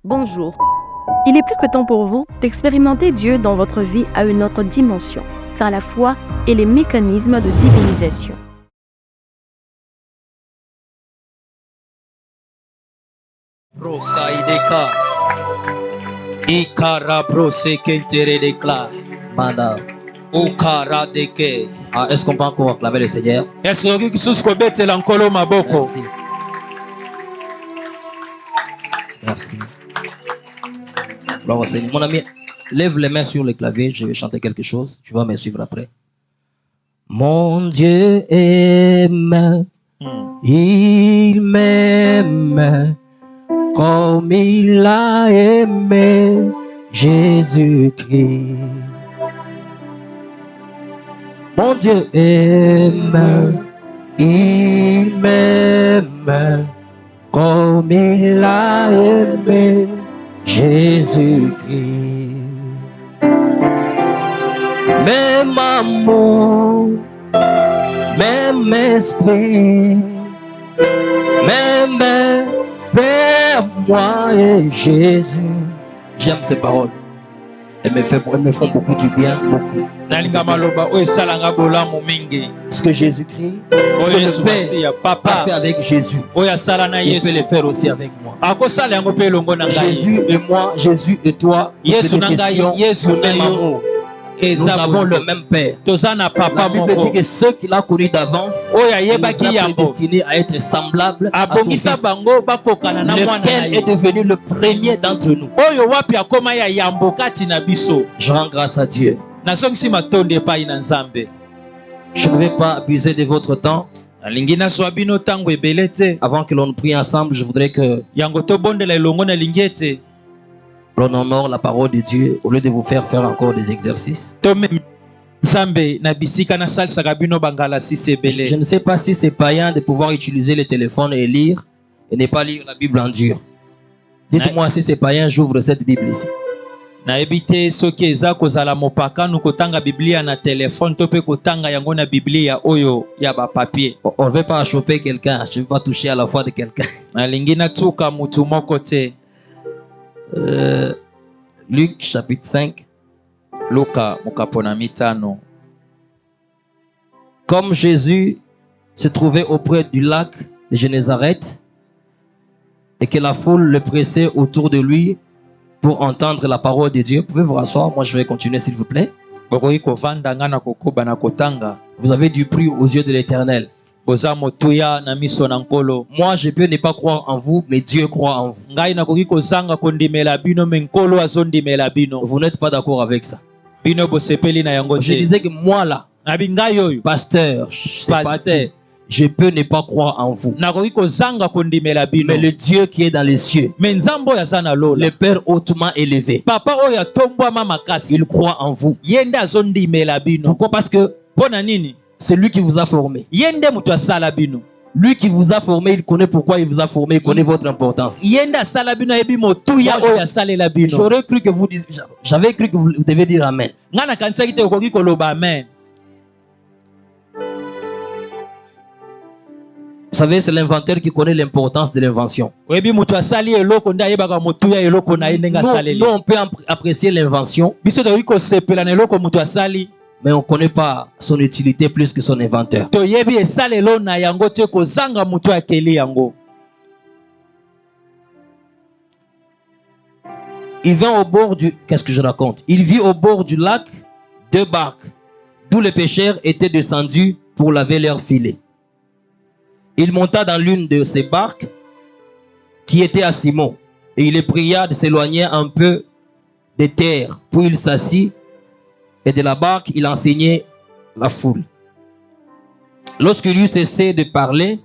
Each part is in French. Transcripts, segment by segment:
Bonjour. Il est plus que temps pour vous d'expérimenter Dieu dans votre vie à une autre dimension, car la foi est les mécanismes de divinisation. Est-ce qu'on peut encore acclamer le Seigneur? Merci. Merci. Bon, Seigneur. Mon ami, lève les mains sur le clavier, je vais chanter quelque chose. Tu vas me suivre après. Mon Dieu aime, il m'aime comme il a aimé Jésus-Christ. Mon Dieu aime, il m'aime comme il a aimé Jésus-Christ. Même amour, même esprit, même Père, moi et Jésus. J'aime ces paroles. Elles me font beaucoup du bien, beaucoup. Ce que Jésus-Christ, ce que le Père a fait avec Jésus, il peut le faire aussi avec moi. Jésus et moi, Jésus et toi, c'est une question du même amour. Nous avons le même Père. La Bible dit que ceux qu'il a connus d'avance, il nous a prédestinés à être semblables à son Fils, lequel est devenu le premier d'entre nous. Je rends grâce à Dieu. Je ne vais pas abuser de votre temps. Avant que l'on prie ensemble, je voudrais que l'on honore la parole de Dieu au lieu de vous faire encore des exercices. Je ne sais pas si c'est païen de pouvoir utiliser le téléphone et lire et ne pas lire la Bible en dur. Dites-moi si c'est païen, j'ouvre cette Bible ici. On ne veut pas choper quelqu'un, je ne veux pas toucher à la foi de quelqu'un. Luc chapitre 5. Comme Jésus se trouvait auprès du lac de Génézareth et que la foule le pressait autour de lui pour entendre la parole de Dieu. Pouvez vous rasseoir, moi je vais continuer s'il vous plaît. Vous avez du prix aux yeux de l'Éternel. Moi je peux ne pas croire en vous, mais Dieu croit en vous. Vous n'êtes pas d'accord avec ça. Je disais que moi là, pasteur, je peux ne pas croire en vous, mais le Dieu qui est dans les cieux, le Père hautement élevé, il croit en vous. Pourquoi? Parce que c'est lui qui vous a formé. Lui qui vous a formé, il connaît pourquoi il vous a formé, il connaît votre importance. J'aurais cru que vous disiez, j'avais cru que vous devez dire Amen. Vous savez, c'est l'inventeur qui connaît l'importance de l'invention. Nous, on peut apprécier l'invention, mais on ne connaît pas son utilité plus que son inventeur. Il vient au bord du... Qu'est-ce que je raconte? Il vit au bord du lac 2 barques, d'où les pêcheurs étaient descendus pour laver leurs filets. Il monta dans l'une de ces barques qui était à Simon, et il le pria de s'éloigner un peu de terre. Puis il s'assit, et de la barque, il enseignait la foule. Lorsqu'il eut cessé de parler,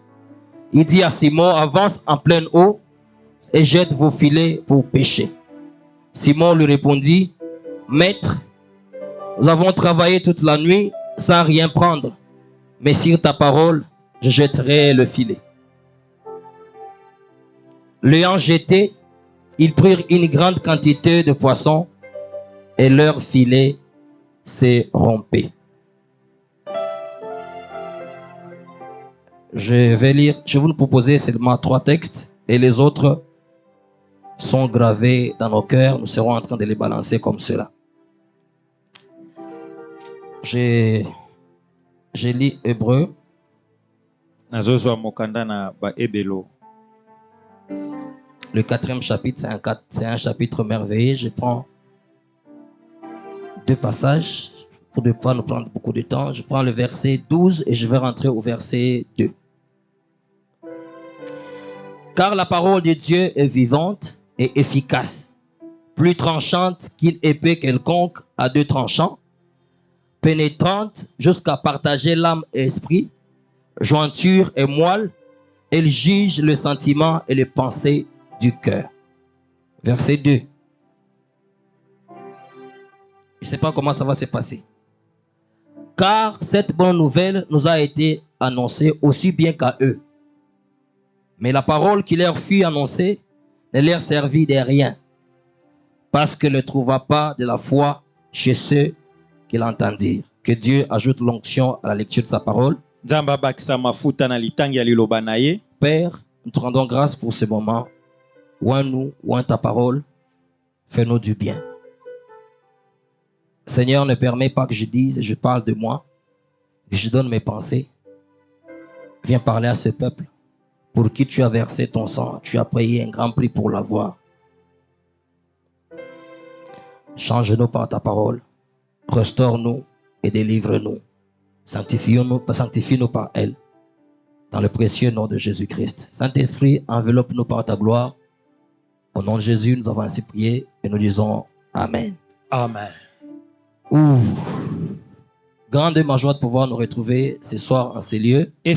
il dit à Simon, avance en pleine eau et jette vos filets pour pêcher. Simon lui répondit, Maître, nous avons travaillé toute la nuit sans rien prendre, mais sur ta parole, je jetterai le filet. L'ayant jeté, ils prirent une grande quantité de poissons et leur filet s'est rompu. Je vais lire, je vais vous proposer seulement 3 textes et les autres, sont gravés dans nos cœurs. Nous serons en train de les balancer comme cela. J'ai lu Hébreu. Le 4e chapitre, c'est un chapitre merveilleux. Je prends 2 passages pour ne pas nous prendre beaucoup de temps. Je prends le verset 12 et je vais rentrer au verset 2. Car la parole de Dieu est vivante et efficace, plus tranchante qu'une épée quelconque à 2 tranchants, pénétrante jusqu'à partager l'âme et l'esprit, jointure et moelle. Elle juge le sentiment et les pensées du cœur. Verset 2. Je ne sais pas comment ça va se passer. Car cette bonne nouvelle nous a été annoncée aussi bien qu'à eux. Mais la parole qui leur fut annoncée ne leur servit de rien, parce qu'elle ne trouva pas de la foi chez ceux qui l'entendirent. Que Dieu ajoute l'onction à la lecture de sa parole. Père, nous te rendons grâce pour ce moment. Ouin ta parole, fais-nous du bien. Seigneur, ne permets pas que je dise, je parle de moi, que je donne mes pensées. Viens parler à ce peuple pour qui tu as versé ton sang. Tu as payé un grand prix pour l'avoir. Change-nous par ta parole. Restaure-nous et délivre-nous. Sanctifie-nous par elle. Dans le précieux nom de Jésus-Christ. Saint-Esprit, enveloppe-nous par ta gloire. Au nom de Jésus, nous avons ainsi prié et nous disons Amen. Amen. Grande est ma joie de pouvoir nous retrouver ce soir en ces lieux. On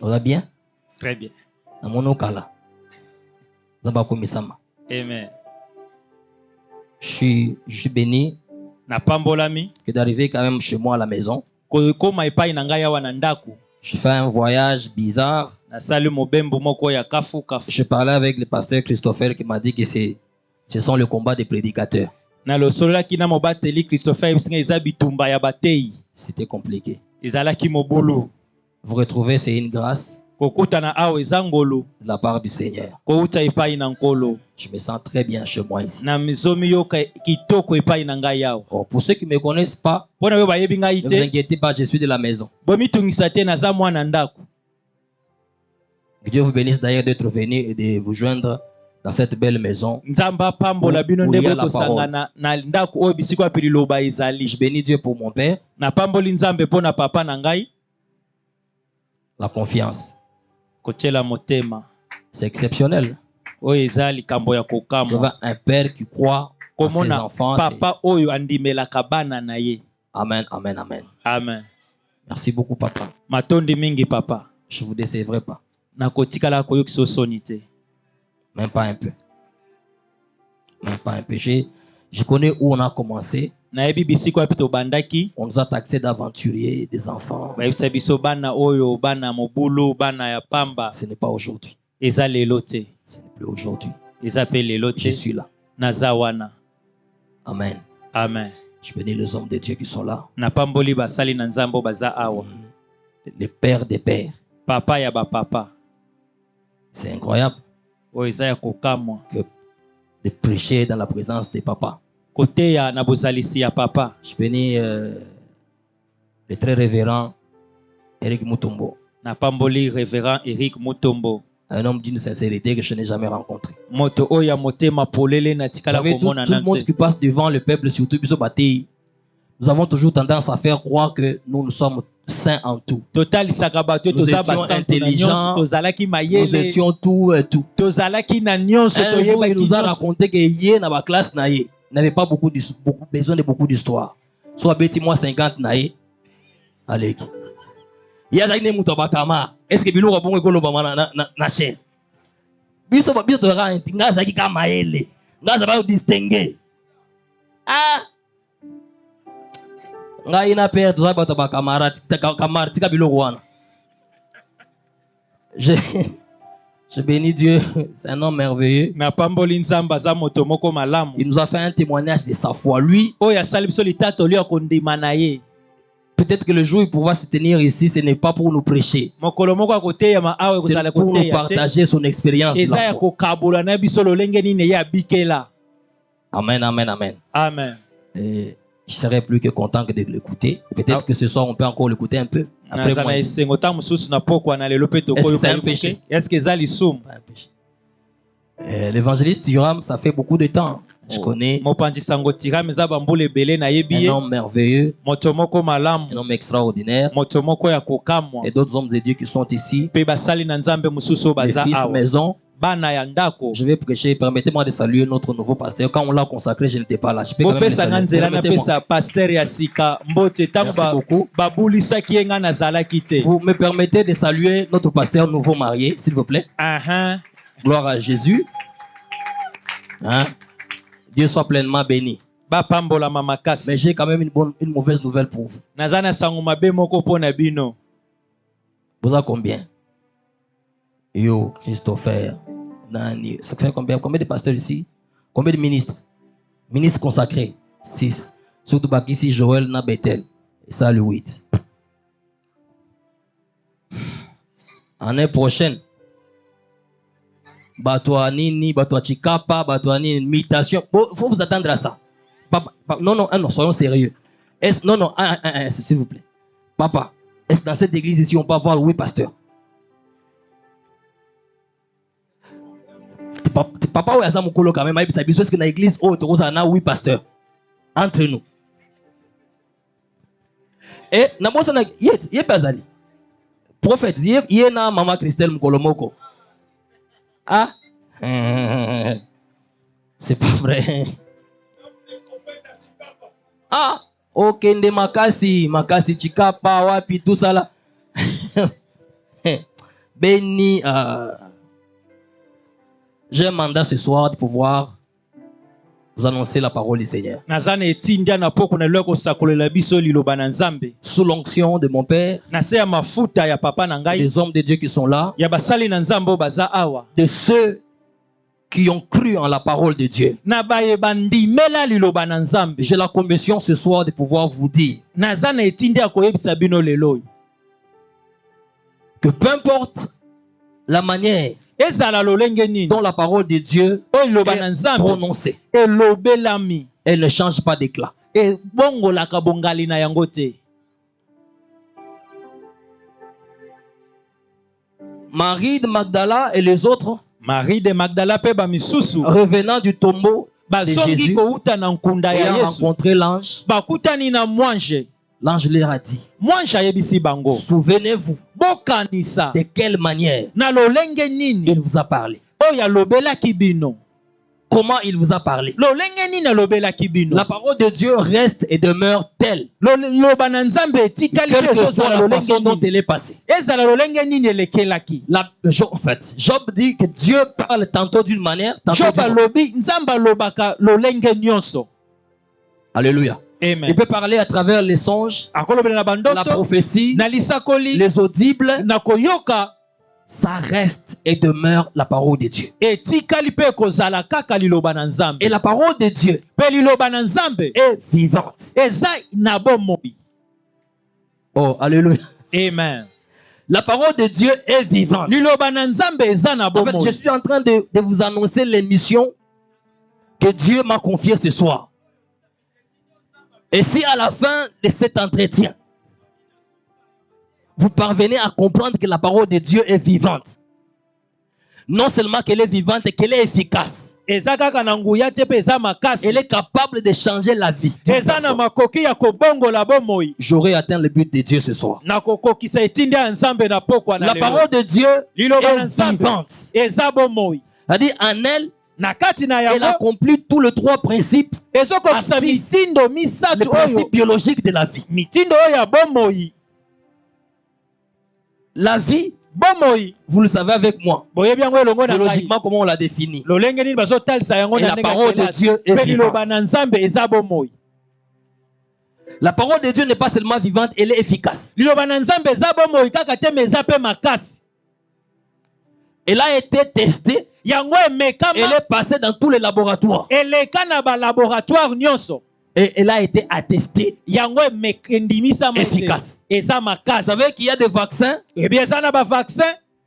va bien? Très bien. Amen. Je suis béni que d'arriver quand même chez moi à la maison. J'ai fait un voyage bizarre. Je parlais avec le pasteur Christopher qui m'a dit que ce sont les combats des prédicateurs. C'était compliqué. Vous retrouvez, c'est une grâce de la part du Seigneur. Je me sens très bien chez moi ici. Oh, pour ceux qui ne me connaissent pas, ne vous inquiétez pas, je suis de la maison. Que Dieu vous bénisse d'ailleurs d'être venu et de vous joindre dans cette belle maison. Je bénis Dieu pour mon père. La confiance. C'est exceptionnel. J'avais un père qui croit à ses enfants. Amen, amen, amen. Amen. Merci beaucoup, papa. Je vous décevrai pas. Même pas un peu. Même pas un peu. Je connais où on a commencé. On nous a taxé d'aventuriers, des enfants. Ce n'est pas aujourd'hui. Ce n'est plus aujourd'hui. Je suis là. Amen. Amen. Je bénis les hommes de Dieu qui sont là. Les pères des pères. Papa ya ba papa. C'est incroyable que de prêcher dans la présence des papas. Je bénis le très révérend Eric Mutombo. Révérend Eric Mutombo. Un homme d'une sincérité que je n'ai jamais rencontré. Tout le monde qui passe devant le peuple, surtout nous avons toujours tendance à faire croire que nous sommes saints en tout. Nous étions intelligents, nous étions tout et tout. Un jour, il nous a raconté que dans la classe n'avait pas besoin de beaucoup d'histoire. Soit bêtis-moi 50 naïe. Allez. Il y a des gens qui ont est-ce que Bilou a bon école na chaîne? Biso to ra intinga za ki kama ele. Ngaza ba distinguer. Ah. Nga ina père to za ba to ba camarade tika Bilou wana. Je bénis Dieu, c'est un homme merveilleux. Il nous a fait un témoignage de sa foi. Lui, Peut-être que le jour où il pourra se tenir ici, ce n'est pas pour nous prêcher. C'est pour nous partager son expérience. Amen, amen, amen. Amen. Et je serais plus que content que de l'écouter. Peut-être que ce soir, on peut encore l'écouter un peu. Après moi, Est-ce que c'est un péché? Est-ce que c'est un péché? L'évangéliste Yoram, ça fait beaucoup de temps. Je connais un homme merveilleux, un homme extraordinaire, et d'autres hommes de Dieu qui sont ici, les fils maison. Je vais prêcher. Permettez-moi de saluer notre nouveau pasteur. Quand on l'a consacré, je n'étais pas là. Je peux quand même le saluer. Merci beaucoup. Vous me permettez de saluer notre pasteur nouveau marié, s'il vous plaît. Gloire à Jésus. Hein? Dieu soit pleinement béni. Mais j'ai quand même une mauvaise nouvelle pour vous. Vous avez combien? Yo, Christopher, Nani. Ça fait combien? Combien de pasteurs ici? Combien de ministres? Ministres consacrés? 6. Surtout ici, Joël, Nabetel. Et ça, le 8. Année prochaine. Batwa Nini, Batwa Chikapa, Batwa Nini, imitation. Il faut vous attendre à ça. Papa, non, non, soyons sérieux. Non, s'il vous plaît. Papa, est-ce que dans cette église ici, on peut avoir 8 pasteurs? Papa, où est-ce quand même? Est-ce que dans l'église, on a 8 pasteurs? Entre nous. Et, il y a pas allé. Prophète, il y a maman Christelle Mkolomoko. Ah, c'est pas vrai. Ah, ok, de Makasi Chikapa, Wapi, tout ça là. Béni, j'ai un mandat ce soir de pouvoir vous annoncer la parole du Seigneur. Sous l'onction de mon Père, des hommes de Dieu qui sont là, de ceux qui ont cru en la parole de Dieu. J'ai la commission ce soir de pouvoir vous dire que peu importe la manière dont la parole de Dieu est prononcée, elle ne change pas d'éclat. Marie de Magdala et les autres, revenant du tombeau de Jésus, ayant rencontré l'ange, l'ange leur a dit, souvenez-vous de quelle manière il vous a parlé. Comment il vous a parlé. La parole de Dieu reste et demeure telle, quelle que soit la façon dont elle est passée. En fait, Job dit que Dieu parle tantôt d'une manière, tantôt d'une autre. Alléluia. Amen. Il peut parler à travers les songes, la prophétie, les audibles. Ça reste et demeure la parole de Dieu. Et la parole de Dieu est vivante. Oh, alléluia. Amen. La parole de Dieu est vivante. En fait, je suis en train de vous annoncer l'émission que Dieu m'a confiée ce soir. Et si à la fin de cet entretien, vous parvenez à comprendre que la parole de Dieu est vivante, non seulement qu'elle est vivante, qu'elle est efficace, elle est capable de changer la vie. J'aurai atteint le but de Dieu ce soir. La parole de Dieu est vivante. C'est-à-dire en elle, elle accomplit tous les 3 principes actifs, les principes biologiques de la vie. La vie, vous le savez avec moi, biologiquement comment on l'a défini. Et la parole de Dieu est vivante. La parole de Dieu n'est pas seulement vivante, elle est efficace. Elle a été testée. Elle est passée dans tous les laboratoires. Et elle a été attestée efficace. Vous Vous savez qu'il y a des vaccins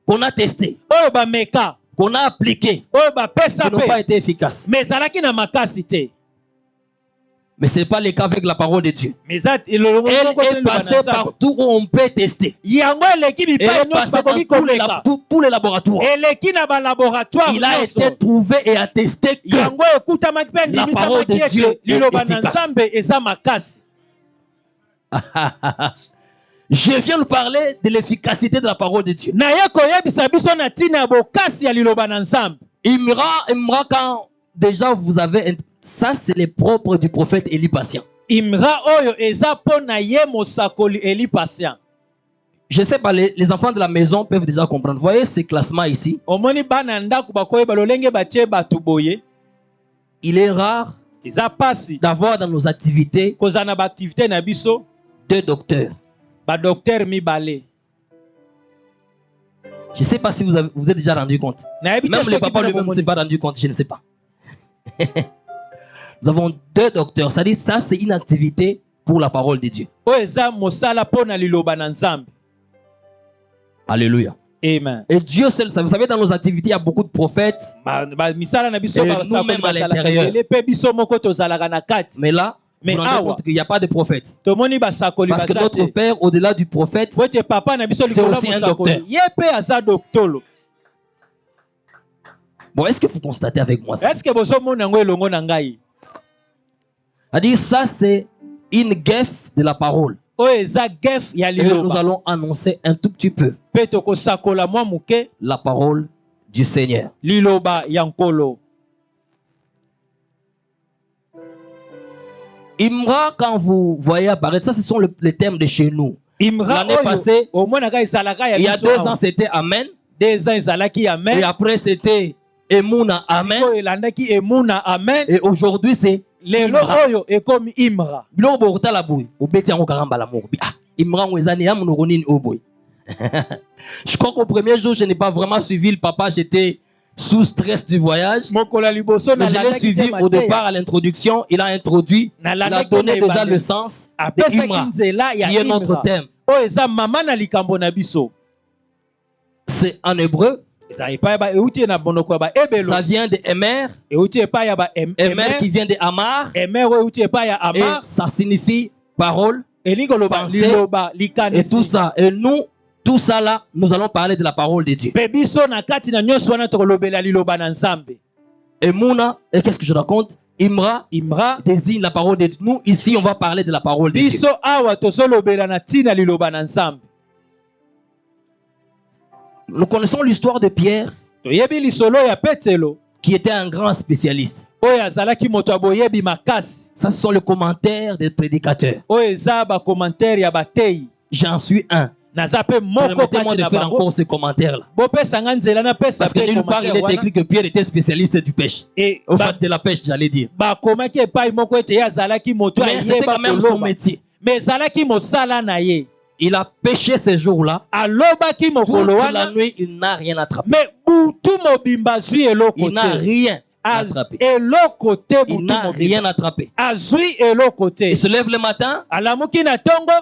qu'on a testés, qu'on a appliqués, qui n'ont pas été efficaces. Mais ce n'est pas le cas avec la parole de Dieu. Elle est passée partout où on peut tester. Elle est passée dans tous les laboratoires. Il a été trouvé et attesté que la parole de Dieu est efficace. Je viens de parler de l'efficacité de la parole de Dieu. Imra, quand déjà vous avez... Ça, c'est les propres du prophète Élie patient. Je ne sais pas, les enfants de la maison peuvent déjà comprendre. Vous voyez ce classement ici? Il est rare d'avoir dans nos activités 2 docteurs. Je ne sais pas si vous êtes déjà rendu compte. Même le papa lui-même ne s'est pas rendu compte, je ne sais pas. Nous avons 2 docteurs. C'est-à-dire ça, c'est une activité pour la parole de Dieu. Alléluia. Amen. Et Dieu seul, vous savez, dans nos activités, il y a beaucoup de prophètes. Et nous-mêmes à l'intérieur. Mais là, vous vous rendez compte qu'il n'y a pas de prophète. Parce que notre Père, au-delà du prophète, c'est aussi un docteur. Bon, est-ce que vous constatez avec moi ça? C'est-à-dire ça, c'est une gaffe de la parole. Et nous allons annoncer un tout petit peu la parole du Seigneur. Imra, quand vous voyez apparaître, ça ce sont les termes de chez nous. L'année passée, il y a 2 ans, c'était Amen. Et après, c'était Emuna Amen. Et aujourd'hui, c'est Imra. Je crois qu'au premier jour, je n'ai pas vraiment suivi le papa. J'étais sous stress du voyage. Mais je l'ai suivi au départ à l'introduction. Il a introduit, il a donné déjà le sens de Imra, qui est notre thème. C'est en hébreu. Ça vient de Emer. Emer qui vient de Amar. Et ça signifie parole, pensée, et tout ça. Et nous, tout ça là, nous allons parler de la parole de Dieu. Et Mouna, et qu'est-ce que je raconte? Imra désigne la parole de Dieu. Nous, ici, on va parler de la parole de Dieu. Nous connaissons l'histoire de Pierre, qui était un grand spécialiste. Ça, ce sont les commentaires des prédicateurs. J'en suis un. Permettez-moi de faire encore ce commentaire-là. Parce que nulle part, il est écrit que Pierre était spécialiste du pêche. Au fait, de la pêche, j'allais dire. Mais c'était quand même son métier. Il a pêché ces jours-là. Toute la nuit, il n'a rien attrapé. Il n'a rien attrapé. Il n'a rien attrapé. Il se lève le matin.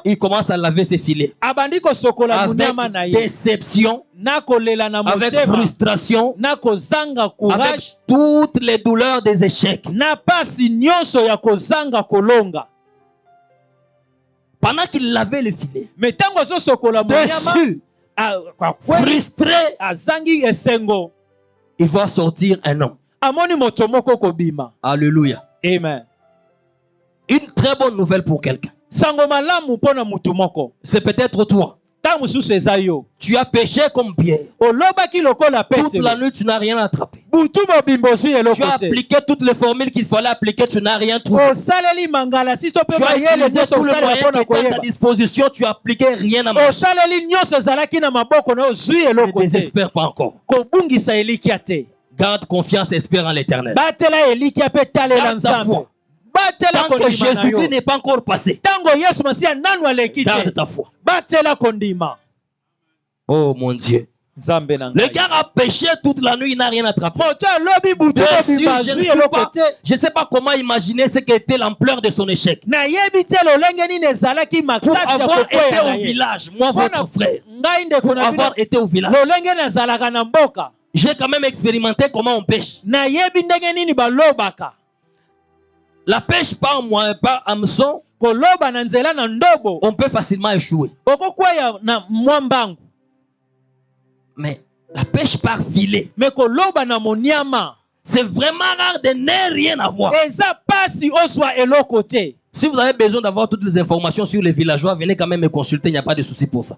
Il commence à laver ses filets. Avec déception, avec frustration, avec toutes les douleurs des échecs. Pendant qu'il lavait le filet, déçu, frustré, il va sortir un homme. Alléluia. Amen. Une très bonne nouvelle pour quelqu'un. C'est peut-être toi. Tu as péché comme Pierre. Toute la nuit, tu n'as rien attrapé. Tu as appliqué toutes les formules qu'il fallait appliquer, tu n'as rien trouvé. Tu as utilisé tous les moyens qui étaient à ta disposition, tu as appliqué rien à marcher. Ne désespère pas encore. Garde confiance et espère en l'Éternel. Garde ta foi. Tant que Jésus-Christ n'est pas encore passé, garde ta foi. Oh mon Dieu. Le gars a péché toute la nuit, il n'a rien attrapé. Je ne sais pas comment imaginer ce qu'était l'ampleur de son échec. Pour avoir été au village, moi votre frère, pour avoir été au village, j'ai quand même expérimenté comment on pêche. La pêche par hameçon, on peut facilement échouer. Mais la pêche par filet, c'est vraiment rare de ne rien avoir. Si vous avez besoin d'avoir toutes les informations sur les villageois, venez quand même me consulter, il n'y a pas de souci pour ça.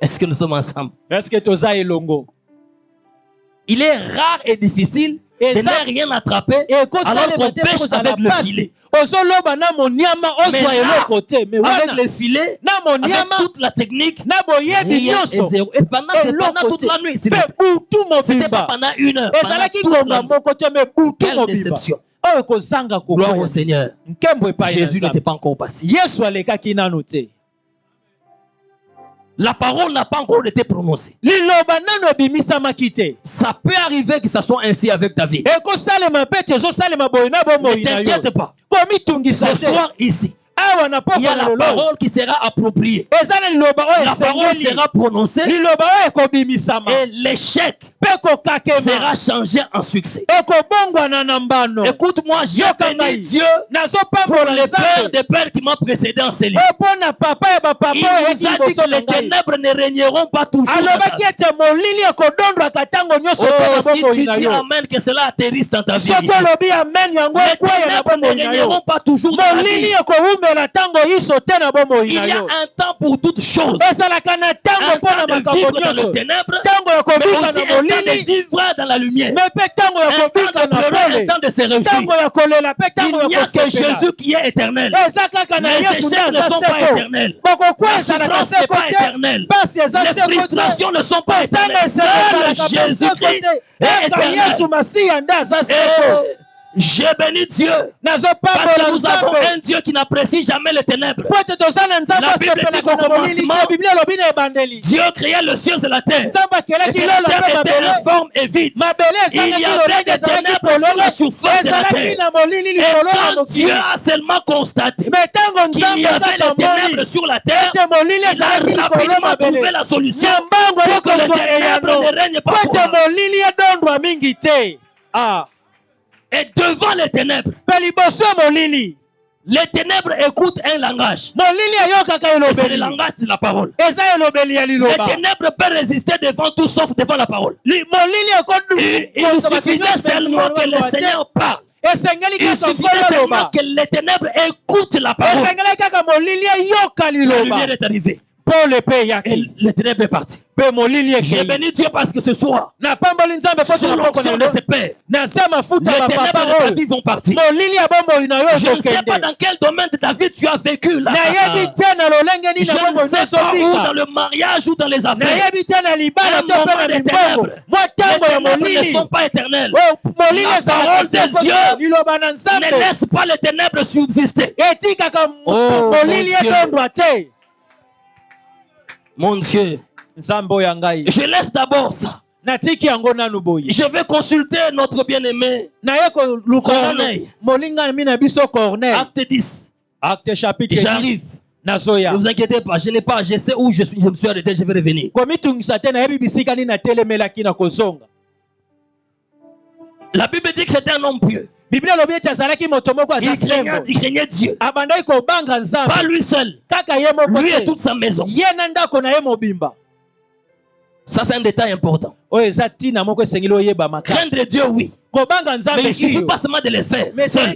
Est-ce que nous sommes ensemble? Il est rare et difficile de ne rien attraper alors qu'on pêche avec le filet. Mais là, avec le filet, avec toute la technique, rien est zéro. Et pendant toute la nuit, c'était pas pendant une heure, pendant toute la nuit. Quelle déception. Gloire au Seigneur. Jésus n'était pas encore passé. La parole n'a pas encore été prononcée. Ça peut arriver que ça soit ainsi avec ta vie. Ne t'inquiète pas. Ce soir ici, il y a la parole qui sera appropriée. La parole sera prononcée et l'échec sera changé en succès. Écoute-moi, j'ai béni Dieu pour les pères des pères qui m'ont précédé en ces livres. Il nous a dit que les ténèbres ne régneront pas toujours. Si tu dis amen, que cela atterrisse dans ta vie. Les ténèbres ne régneront pas toujours dans ta vie. Il y a un temps pour toutes choses. Un temps de vivre dans le ténèbre, mais aussi un temps de vivre dans la lumière. Un temps de pleurer, un temps de se réjouir. Il n'y a que Jésus qui est éternel. Les échecs ne sont pas éternels. La souffrance n'est pas éternelle. Les frustrations ne sont pas éternelles. Seul Jésus-Christ est éternel. J'ai béni Dieu parce que nous avons un Dieu qui n'apprécie jamais les ténèbres. La Bible dit qu'au commencement, Dieu créait le ciel et la terre. Et que la terre était informe et vide. Il y avait des ténèbres sur la surface de la terre. Et quand Dieu a seulement constaté qu'il y avait les ténèbres sur la terre, il a rapidement trouvé la solution pour que les ténèbres ne règnent pas pour nous. Et devant les ténèbres, les ténèbres écoutent un langage. C'est le langage de la parole. Les ténèbres peuvent résister devant tout sauf devant la parole. Il suffisait seulement que le Seigneur parle. Il suffisait seulement que les ténèbres écoutent la parole. La lumière est arrivée. Et le ténèbre est parti. J'ai béni Dieu parce que ce soir, sur l'onction de ses pères, les ténèbres de ta vie vont partir. Je ne sais pas dans quel domaine de ta vie tu as vécu là. Je ne sais pas où, dans le mariage ou dans les affaires. Un moment de ténèbres. Les ténèbres ne sont pas éternels. La parole de Dieu ne laisse pas les ténèbres subsister. Oh, mon Dieu, je laisse d'abord ça. Je vais consulter notre bien-aimé Corneille. Acte 10. Acte chapitre 10. J'arrive. Ne vous inquiétez pas, je sais où je me suis arrêté, je vais revenir. La Bible dit que c'était un homme pieux. Il craignait Dieu. Pas lui seul. Lui et toute sa maison. Ça, c'est un détail important. Craindre Dieu, oui. Mais il ne suffit pas seulement de le faire seul.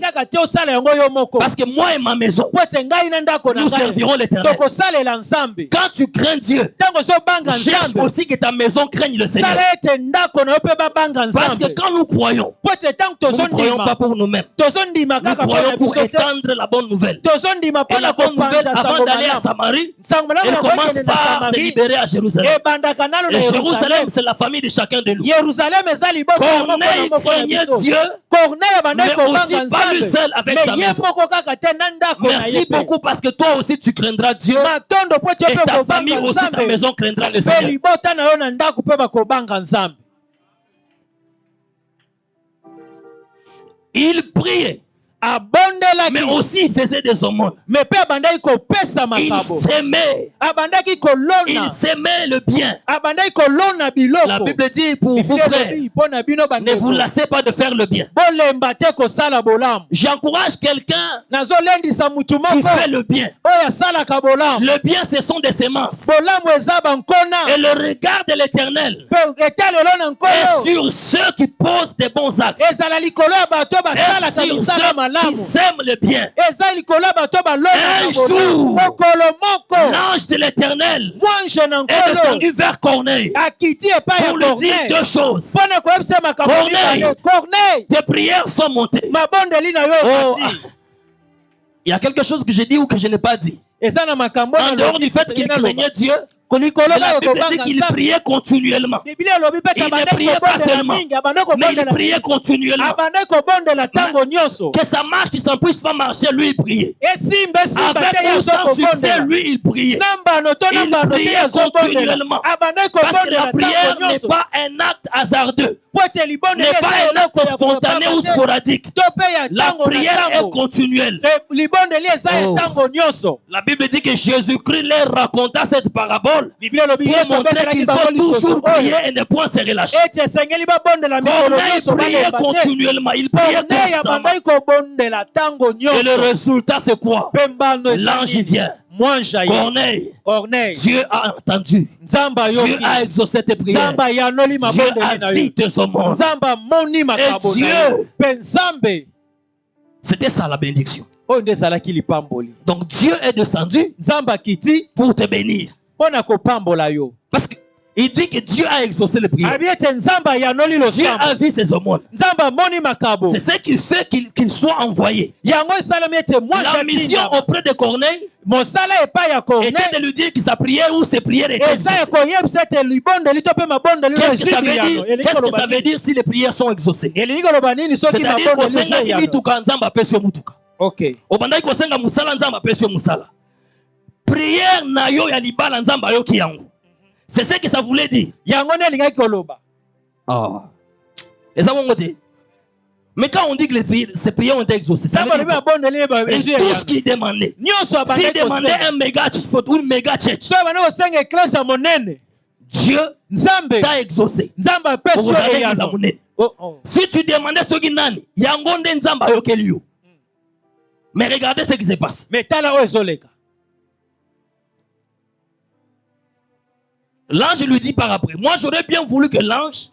Parce que moi et ma maison, nous servirons l'Éternel. Quand tu crains Dieu, cherche aussi que ta maison craigne le Seigneur. Parce que quand nous croyons, nous ne croyons pas pour nous-mêmes. Nous croyons pour étendre la bonne nouvelle. Et la bonne nouvelle, avant d'aller à Samarie, elle commence par se libérer à Jérusalem. Et Jérusalem, c'est la famille de chacun de nous. Corneille bénir Dieu, mais aussi pas lui seul avec sa maison. Merci beaucoup parce que toi aussi tu craindras Dieu et ta famille aussi, ta maison craindra le Seigneur. Il priait, mais aussi il faisait des aumônes. Il s'aimait le bien. La Bible dit pour vous frères, ne vous lassez pas de faire le bien. J'encourage quelqu'un qui fait le bien. Le bien, ce sont des semences. Et le regard de l'Éternel est sur ceux qui posent des bons actes. Et sur ceux qui sèment le bien. Un jour, l'ange de l'Éternel est descendu vers Corneille pour lui dire deux choses. Corneille, tes prières sont montées. Oh, il y a quelque chose que j'ai dit ou que je n'ai pas dit. En dehors du fait qu'il craignait Dieu, la Bible dit qu'il priait continuellement. Il ne priait pas seulement, mais il priait continuellement. Que ça marche, qu'il ne puisse pas marcher, lui il priait. Avec ou sans succès, lui il priait. Il priait continuellement. Parce que la prière n'est pas un acte hasardeux, n'est pas un acte spontané ou sporadique. La prière est continuelle. Oh. La Bible dit que Jésus-Christ leur raconta cette parabole pour montrer qu'il faut toujours prier et ne point se relâcher. Corneille priait continuellement, il priait constamment. Et le résultat c'est quoi? L'ange vient. Corneille, Dieu a entendu. Dieu a exaucé tes prières. Dieu a dit tes aumônes. Et Dieu, c'était ça la bénédiction. Donc Dieu est descendu pour te bénir. Parce qu'il dit que Dieu a exaucé les prières. Dieu a vu ses aumônes. C'est ce qui fait qu'il soit envoyé. La mission auprès de Corneille était de lui dire que sa prière ou ses prières étaient exaucées. Qu'est-ce que ça veut dire si les prières sont exaucées? C'est-à-dire prière na yo ya libala nzamba yo ki yango. C'est ce que ça voulait dire. Ah. Et ça mon côté. Mais quand on dit que ces prières ont été exaucées, ça veut dire tout ce qu'il demandait. S'il demandait un méga ou une méga church, Dieu t'a exaucé. Si tu demandais ce qui nani, yangonde nzamba yo kelio. Mais regardez ce qui se passe. L'ange lui dit par après, moi j'aurais bien voulu que l'ange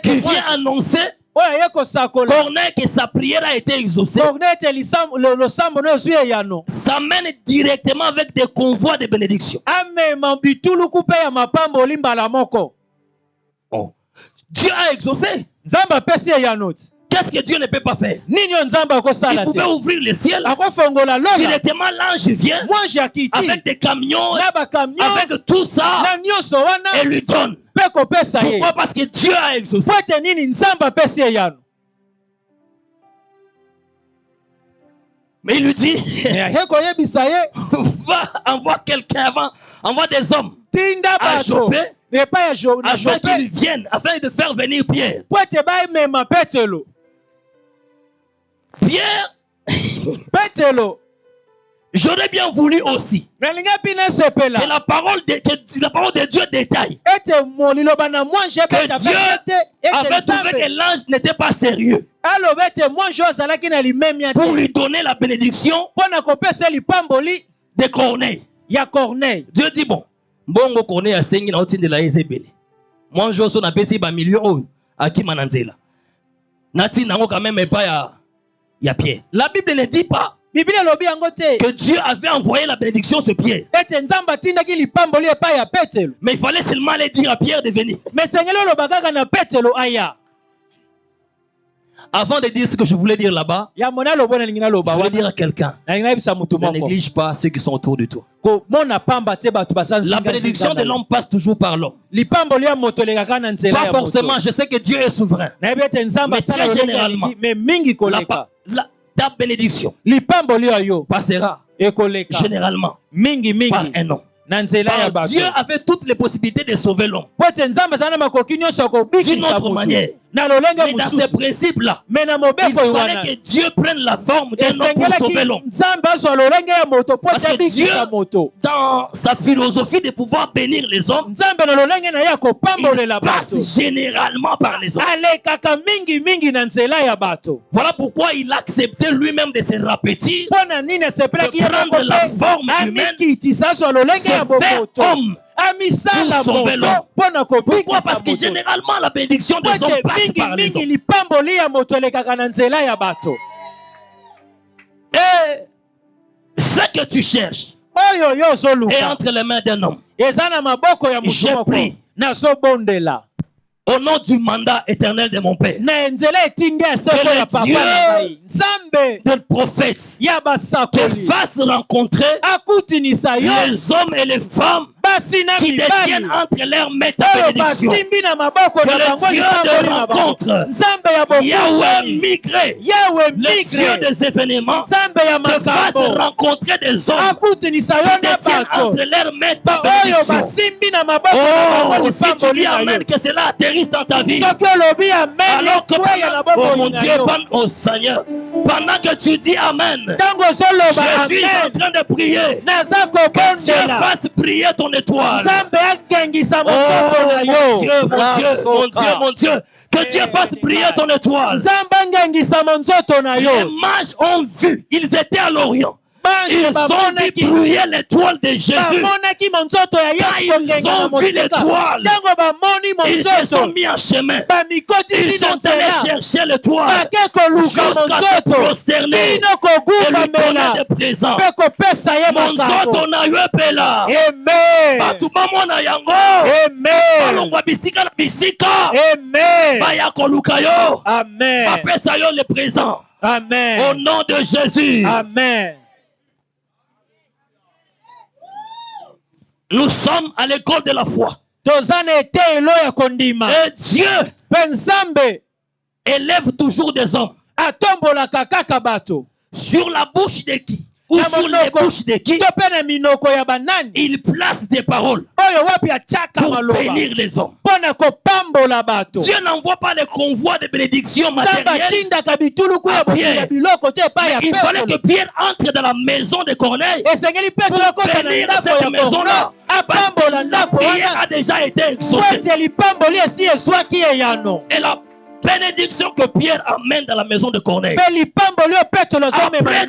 qui vient annoncer Corneille que sa prière a été exaucée s'amène directement avec des convois de bénédiction. Oh. Dieu a exaucé. Qu'est-ce que Dieu ne peut pas faire? Il pouvait ouvrir le ciel. Directement l'ange vient avec des camions, avec tout ça, et lui donne. Pourquoi? Parce que Dieu a exaucé. Mais il lui dit, va, envoie quelqu'un avant, envoie des hommes à Jopé, afin qu'ils viennent, afin de faire venir Pierre. Pierre, j'aurais bien voulu aussi que la parole de Dieu détaille que Dieu avait trouvé que l'ange n'était pas sérieux pour lui donner la bénédiction de Corneille. Dieu dit bon, bongo Corneille a sengi na otinde la ezebele. Moi je suis na pesi ba million à qui mananzela. Nati nango quand même pas ya Pierre. La Bible ne dit pas que Dieu avait envoyé la bénédiction sur Pierre. Mais il fallait seulement aller dire à Pierre de venir. Avant de dire ce que je voulais dire là-bas, je voulais dire à quelqu'un, ne néglige pas ceux qui sont autour de toi. La bénédiction de l'homme passe toujours par l'homme. Pas forcément, je sais que Dieu est souverain. Mais très généralement, ta bénédiction passera généralement par un homme. Dieu avait toutes les possibilités de sauver l'homme d'une autre manière. Mais dans ces principes-là, il fallait que Dieu prenne la forme d'un homme pour sauver l'homme. Parce que Dieu, dans sa philosophie de pouvoir bénir les hommes, il passe généralement par les hommes. Voilà pourquoi il acceptait lui-même de se rapetir, de prendre la forme humaine, se faire homme pour sauver l'homme. Pourquoi? Parce que généralement la bénédiction des hommes passe par les hommes. Et ce que tu cherches est entre les mains d'un homme. J'ai pris au nom du mandat éternel de mon Père, que le Dieu des prophètes te fasse rencontrer les hommes et les femmes qui détiennent entre leurs mains ta bénédiction. Que le Dieu de rencontre, Yahweh migré, le Dieu des événements, te fasse rencontrer des hommes qui détiennent entre leurs mains ta bénédiction. Oh, si tu dis Amen, que cela atterrisse dans ta vie. Alors que oh mon Dieu, oh Seigneur, pendant que tu dis Amen, je suis en train de prier. Que Dieu fasse briller ton étoile. Oh mon Dieu, mon Dieu, mon Dieu, mon Dieu. Que Dieu fasse briller ton étoile. Les mages ont vu, ils étaient à l'Orient. Ils ont vu briller l'étoile de Jésus. Quand ils ont vu l'étoile, ils se sont mis en chemin. Ils sont allés chercher l'étoile jusqu'à se prosterner et lui donner des présents. Mon Zoto na yepela. Batuma mona yango. Balongwa bisika na bisika. Baya koluka yo. Bapesa yo les présents. Au nom de Jésus. Amen. Nous sommes à l'école de la foi. Et Dieu élève toujours des hommes. Sur la bouche de qui? Ou sur les bouches de qui? Il place des paroles pour bénir les hommes. Dieu n'envoie pas les convois de bénédiction matérielle à Pierre. Mais il fallait que Pierre entre dans la maison de Corneille pour bénir cette maison-là. Parce que la prière a déjà été exaucée. Et la bénédiction que Pierre amène dans la maison de Corneille, après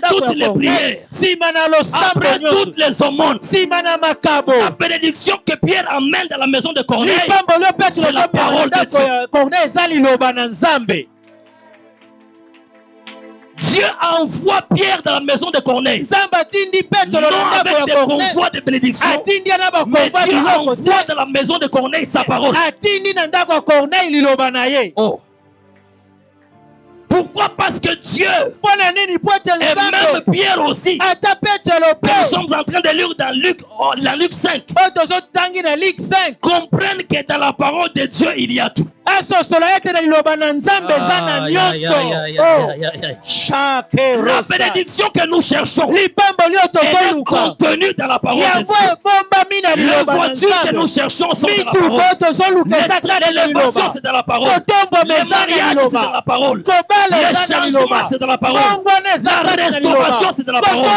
toutes les prières, après toutes les aumônes, la bénédiction que Pierre amène dans la maison de Corneille, c'est la parole de Dieu. Dieu envoie Pierre dans la maison de Corneille, non avec des convois de bénédiction, mais Dieu envoie dans la maison de Corneille sa parole. Oh. Pourquoi? Parce que Dieu, et même Pierre aussi, nous sommes en train de lire dans Luc 5, comprennent que dans la parole de Dieu il y a tout. La bénédiction que nous cherchons est contenue dans la parole de Dieu. Les voitures que nous cherchons sont dans la parole. L'élévation c'est dans la parole. Les mariages c'est dans la parole. Les changements c'est dans la parole. La restauration c'est dans la parole.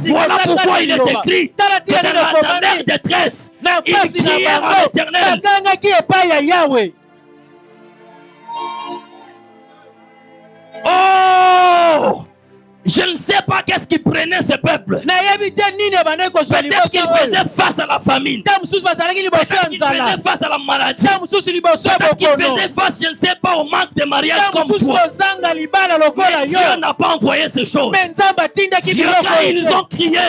Voilà pourquoi il est écrit que dans la dernière détresse, ils crièrent à l'Éternel. Oh! Je ne sais pas qu'est-ce qui prenait ce peuple. Peut-être qu'il faisait face à la famine. Peut-être qu'il faisait face à la maladie. Peut-être qu'il faisait face, je ne sais pas, au manque de mariage comme toi. Mais Dieu n'a pas envoyé ces choses. Dieu, quand ils ont crié,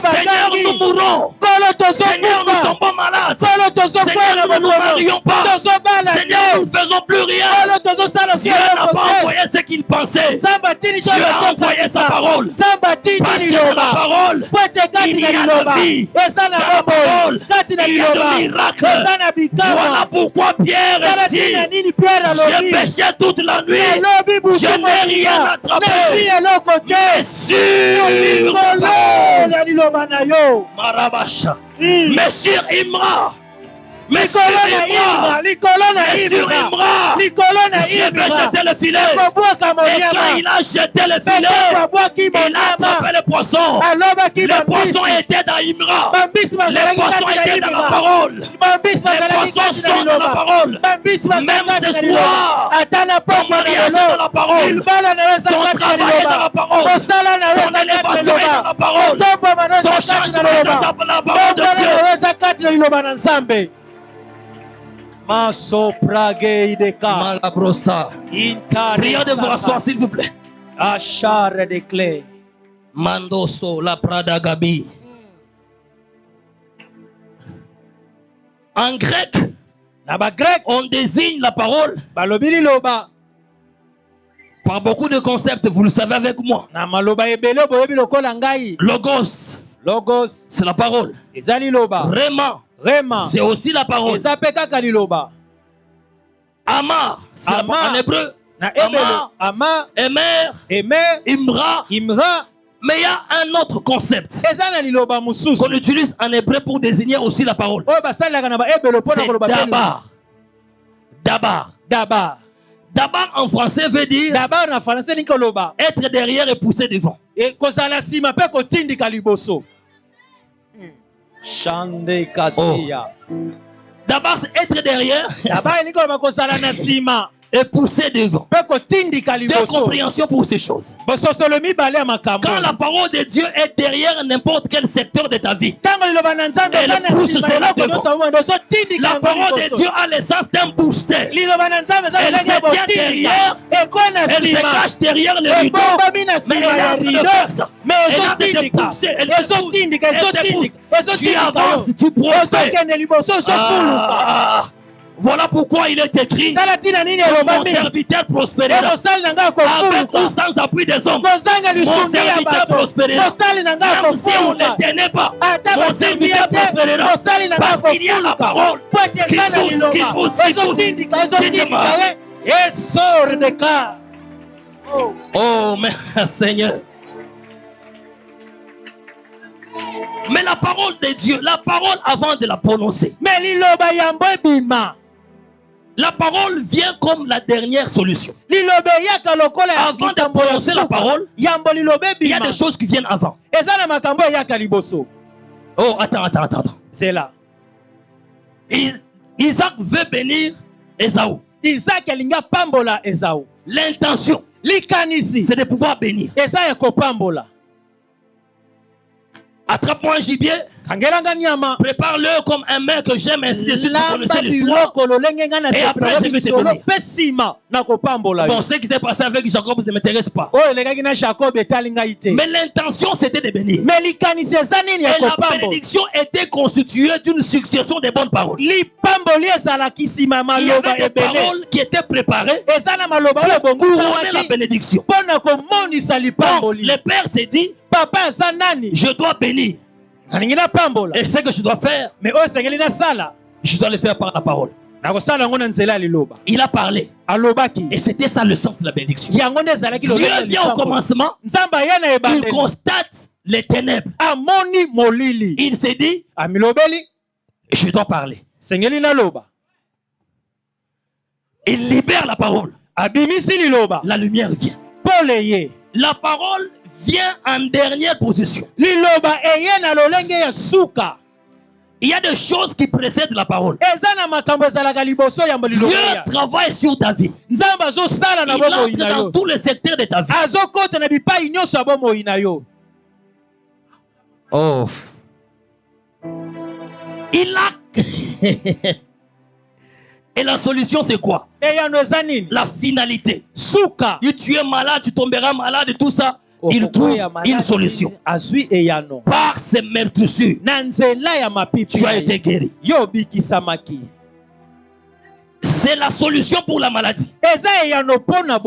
Seigneur, nous mourrons. Seigneur, nous tombons malades. Seigneur, nous ne nous marions pas. Seigneur, Seigneur, nous ne faisons plus rien. Dieu n'a pas envoyé ce qu'il pensait. Dieu a envoyé sa parole. Parce que dans la parole, il y a la vie. Dans la parole, il y a le miracle. Voilà pourquoi Pierre dit, j'ai péché toute la nuit. Je n'ai rien attrapé. Mais sur Marabasha. Mais sur Imra. Mais sur Imra, j'ai jeté le filet. Et quand il a jeté le filet, il a attrapé le poisson. Le poisson était dans Imra. Le poisson était dans la parole. Le poisson sont dans la parole. Même ce soir, ton mariage est dans la parole. Ton travail est dans la parole. Ton élévation est dans la parole. Ton changement est dans la parole de Dieu. Maso prague ideka. Malabrosa. Prions de vous rasseoir, s'il vous plaît. Achare de clé. Mandoso la Prada Gabi. En grec, on désigne la parole par beaucoup de concepts, vous le savez avec moi. Logos, c'est la parole. Rema, c'est aussi la parole. Amar, c'est en hébreu. Amar, Emer, Imra. Mais il y a un autre concept qu'on utilise en hébreu pour désigner aussi la parole. C'est Dabar. Dabar en français veut dire être derrière et pousser devant. D'abord, c'est être derrière et pousser devant. Deux compréhensions pour ces choses. Quand la parole de Dieu est derrière n'importe quel secteur de ta vie, elle pousse cela devant. La parole de Dieu a l'essence d'un booster. Elle se tient derrière, elle se cache derrière le rideau, mais elle est en train de faire ça. Elle est en train de te pousser, elle te pousse. Tu avances, tu prospères. Voilà pourquoi il est écrit que mon serviteur prospérera. Avec ou sans appui des hommes, mon serviteur prospérera. Même si on ne le tenait pas, mon serviteur prospérera. Parce qu'il y a la parole qui pousse. Oh, mais Seigneur. Mais la parole de Dieu, la parole avant de la prononcer. La parole vient comme la dernière solution. Avant de prononcer la parole, il y a des choses qui viennent avant. Oh, attends. C'est là. Isaac veut bénir Ésaü. L'intention, c'est de pouvoir bénir. Attrape-moi un gibier, prépare-le comme un mec que j'aime, ainsi de suite. Vous connaissez l'histoire. Et après, je vais te bénir. Bon, ce qui s'est passé avec Jacob ne m'intéresse pas. Mais l'intention, c'était de bénir. Et la bénédiction était constituée d'une succession de bonnes paroles. Il y avait des paroles qui étaient préparées pour couronner la bénédiction. Donc, le père s'est dit, je dois bénir. Et ce que je dois faire, je dois le faire par la parole. Il a parlé. Et c'était ça le sens de la bénédiction. Dieu vient au commencement. Il constate les ténèbres. Il s'est dit, je dois parler. Il libère la parole. La lumière vient. La parole vient en dernière position. Il y a des choses qui précèdent la parole. Dieu travaille sur ta vie. Il entre dans tous les secteurs de ta vie. Oh. Il a... Et la solution, c'est quoi? La finalité. Tu es malade, tu tomberas malade et tout ça. Il trouve une solution. Par ces meurtrissures, tu as été guéri. C'est la solution pour la maladie.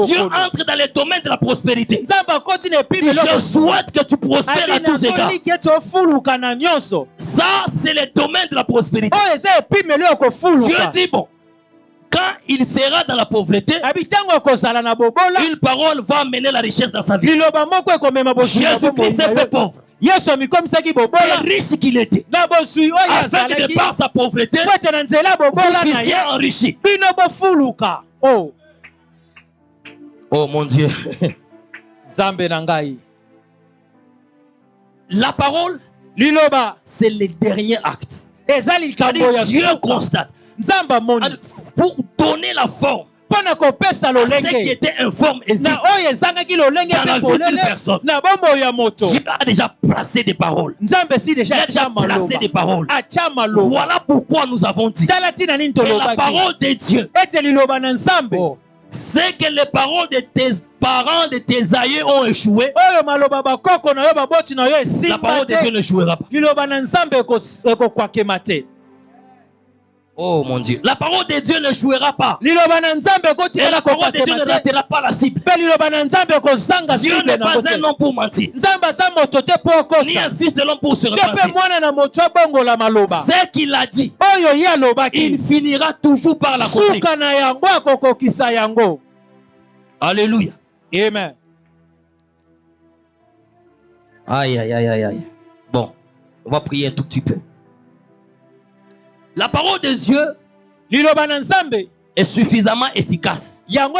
Dieu entre dans les domaines de la prospérité. Je souhaite que tu prospères à tous égards. Ça, c'est les domaines de la prospérité. Dieu dit, bon, quand il sera dans la pauvreté, une parole va amener la richesse dans sa vie. Jésus-Christ s'est fait pauvre. Et riche qu'il était, afin que de par sa pauvreté, vous puissiez enrichir. Oh mon Dieu. La parole, c'est le dernier acte. Dieu constate. Pour donner la forme à ce qui était informe et vide dans la vie d'une personne, Dieu a déjà placé des paroles. Il a déjà placé des paroles. Voilà pourquoi nous avons dit que la parole de Dieu, c'est que les paroles de tes parents, de tes aïeux ont échoué. La parole de Dieu n'échouera pas. Oh mon Dieu. La parole de Dieu ne jouera pas. Et la parole de Dieu ne ratera pas la cible. Dieu n'est pas un homme pour mentir, ni un fils de l'homme pour se repentir. Ce qu'il a dit, il finira toujours par l'accomplir. Alléluia. Amen. Aïe, aïe, aïe, aïe, aïe. Bon, on va prier un tout petit peu. La parole de Dieu est suffisamment efficace quand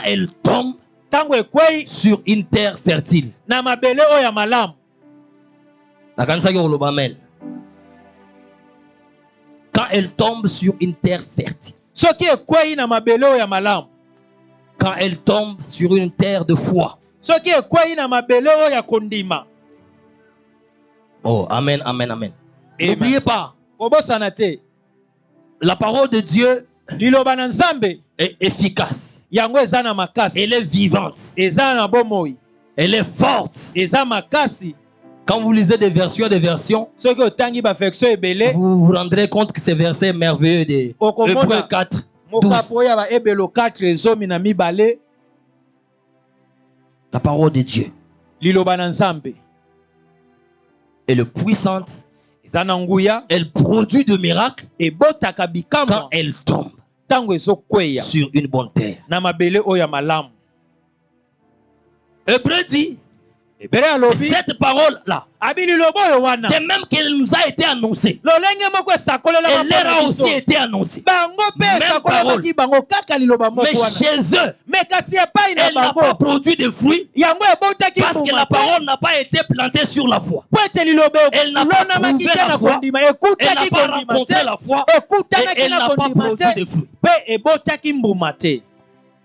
elle tombe sur une terre fertile. Quand elle tombe sur une terre fertile. Quand elle tombe sur une terre de foi. Oh, amen, amen, amen. N'oubliez pas. La parole de Dieu est efficace. Elle est vivante. Elle est forte. Quand vous lisez des versions, vous vous rendrez compte que ces versets merveilleux de Hébreux 4, 12. La parole de Dieu est le puissante. Elle produit de miracles quand elle tombe sur une bonne terre. Hébreu dit, cette parole-là, de même qu'elle nous a été annoncée, elle leur a aussi été annoncée. Même parole. Mais chez eux, elle n'a pas produit de fruits parce que la parole n'a pas été plantée sur la foi. Elle n'a pas trouvé la foi, elle n'a pas rencontré la foi et elle n'a pas produit de fruits.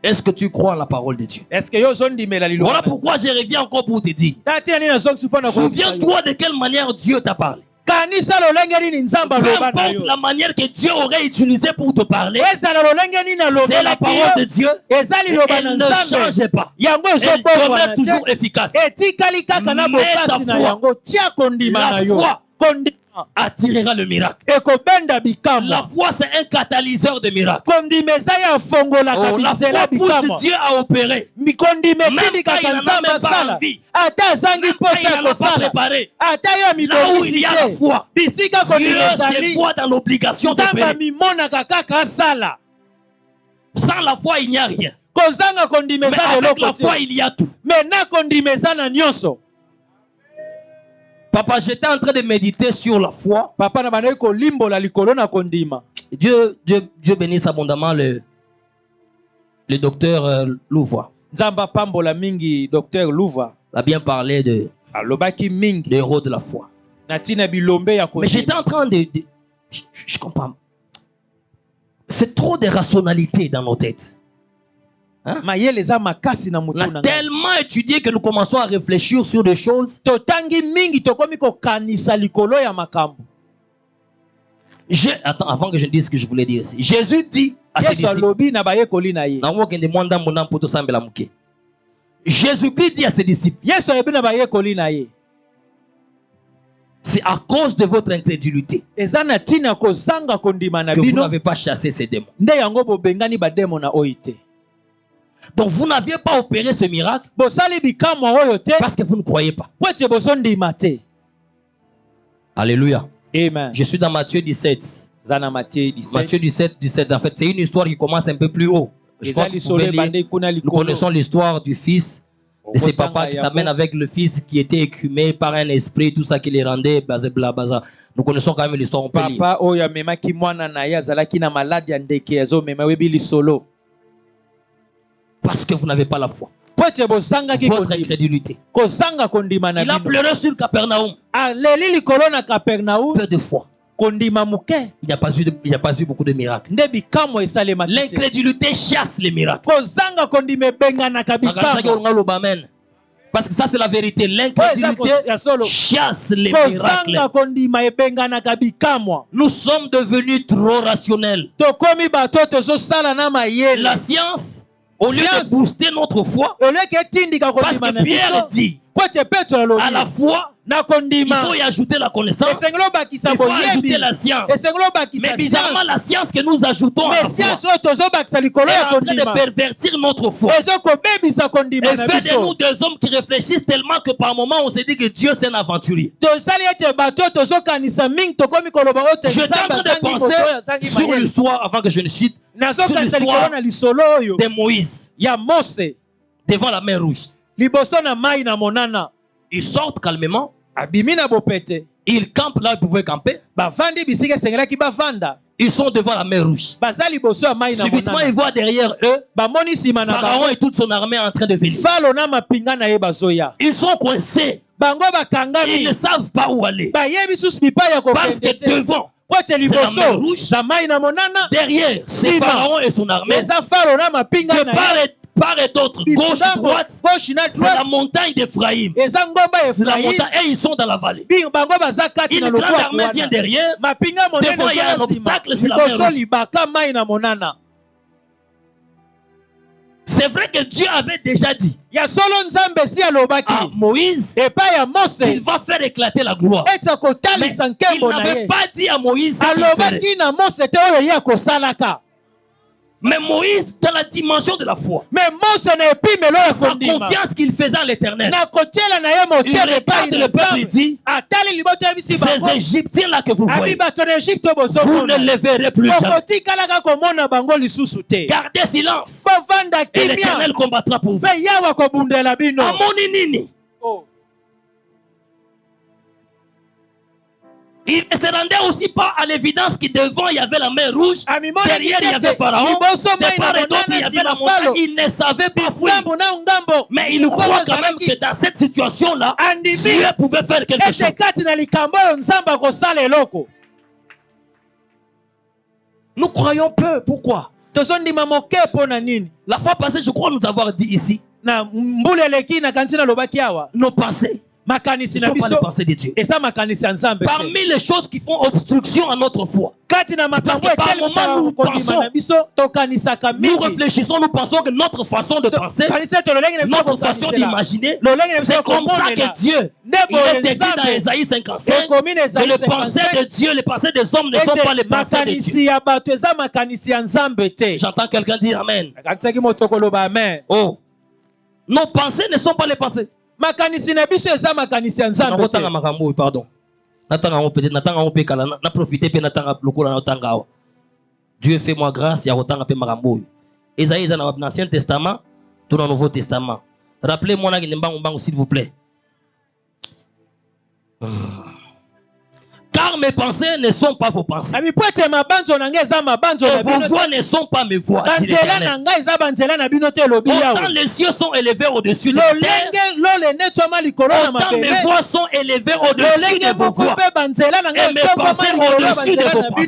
Est-ce que tu crois en la parole de Dieu? Voilà pourquoi je reviens encore pour te dire. Souviens-toi de quelle manière Dieu t'a parlé. Peu importe la manière que Dieu aurait utilisée pour te parler, c'est la parole de Dieu et elle ne change pas. Elle demeure toujours efficace. Mais ta foi attirera le miracle. La foi, c'est un catalyseur de miracles. Oh, la foi pousse Dieu à opérer. Même quand il n'en a même pas envie, même quand il n'en a pas préparé. Là où il y a la foi, Dieu se voit dans l'obligation d'opérer. Sans la foi, il n'y a rien. Mais avec la foi, il y a tout. Papa, j'étais en train de méditer sur la foi. Dieu bénisse abondamment le docteur Louvois. Il a bien parlé de l'héros de la foi. Mais j'étais en train de je comprends. C'est trop de rationalité dans nos têtes. Hein? On a tellement étudié que nous commençons à réfléchir sur des choses. Attends, avant que je dise ce que je voulais dire ici. Jésus dit à ses disciples. Jésus-Christ dit à ses disciples. C'est à cause de votre incrédulité que vous n'avez pas chassé ces démons. Donc vous n'aviez pas opéré ce miracle parce que vous ne croyez pas. Alléluia. Amen. Je suis dans Matthieu 17. Matthieu 17. En fait, c'est une histoire qui commence un peu plus haut. Je crois que vous pouvez lire. Nous connaissons l'histoire du fils, de ses papas qui s'amènent avec le fils qui était écumé par un esprit, tout ça qui les rendait blablabla. Nous connaissons quand même l'histoire. On peut lire. Parce que vous n'avez pas la foi. Votre incrédulité. Il a pleuré sur Capernaum. Peu de foi. Il n'y a pas eu beaucoup de miracles. L'incrédulité chasse les miracles. Parce que ça c'est la vérité. L'incrédulité chasse les miracles. Nous sommes devenus trop rationnels. La science, au lieu de booster notre foi, parce que Pierre dit, à la foi, il faut y ajouter la connaissance, il faut ajouter la science. Mais bizarrement, la science que nous ajoutons à la foi est en train de pervertir notre foi. Et fait de nous des hommes qui réfléchissent tellement que par moment on se dit que Dieu c'est un aventurier. Je suis en train de penser sur l'histoire, avant que je ne chute, sur l'histoire de Moïse devant la mer Rouge. Ils sortent calmement. Ils campent là où ils pouvaient camper. Ils sont devant la mer Rouge. Subitement, ils voient derrière eux Pharaon et toute son armée en train de venir. Ils sont coincés. Ils ne savent pas où aller. Parce que devant, c'est la mer Rouge. Derrière, c'est Pharaon et son armée. Part et d'autre, gauche, droite, c'est la montagne d'Ephraïm. Et ils sont dans la vallée. Une grande armée vient derrière. Devant, il y a un obstacle, c'est la mer Rouge. C'est vrai que Dieu avait déjà dit à Moïse qu'il va faire éclater la gloire. Mais il n'avait pas dit à Moïse qu'il ferait. Mais Moïse, dans la dimension de la foi, sa confiance qu'il faisait à l'Éternel, il regarde le peuple et dit, ces Égyptiens-là que vous voyez, vous ne les verrez plus jamais. Gardez silence et l'Éternel combattra pour vous. Il ne se rendait aussi pas à l'évidence que devant il y avait la mer Rouge, derrière il y avait Pharaon, de part et d'autre il y avait la montagne. Il ne savait pas fuir. Mais il croit quand même que dans cette situation-là, Dieu pouvait faire quelque chose. Nous croyons peu. Pourquoi? La fois passée, je crois nous avoir dit ici, nos pensées ne sont pas les pensées de Dieu. Parmi les choses qui font obstruction à notre foi, parce que par moment nous pensons, nous réfléchissons, nous pensons que notre façon de penser, notre façon d'imaginer, c'est comme ça que Dieu, il est dit dans Ésaïe 55, que les pensées de Dieu, les pensées des hommes ne sont pas les pensées de Dieu. J'entends quelqu'un dire Amen. Oh, nos pensées ne sont pas les pensées. Pardon. Dieu fait-moi grâce, il y a autant de marambo. Esaïe est dans l'Ancien Testament, tout dans le Nouveau Testament. Rappelez-moi, s'il vous plaît. Car mes pensées ne sont pas vos pensées. Et vos voix ne sont pas mes voix. Autant les cieux sont élevés au-dessus de la terre, autant mes voix sont élevées au-dessus de vos voix. Et mes pensées au-dessus de vos pensées.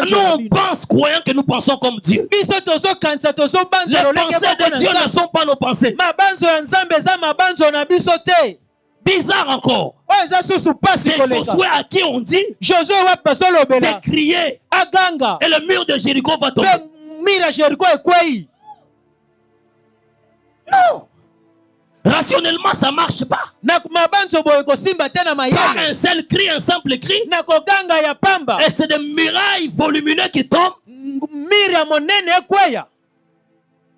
Nous, on pense croyant que nous pensons comme Dieu. Les pensées de Dieu ne sont pas nos pensées. Bizarre encore. C'est Josué à qui on dit de crier et le mur de Jéricho va tomber. Non. Rationnellement, ça ne marche pas. Pas un seul cri, un simple cri. Et c'est des murailles volumineuses qui tombent.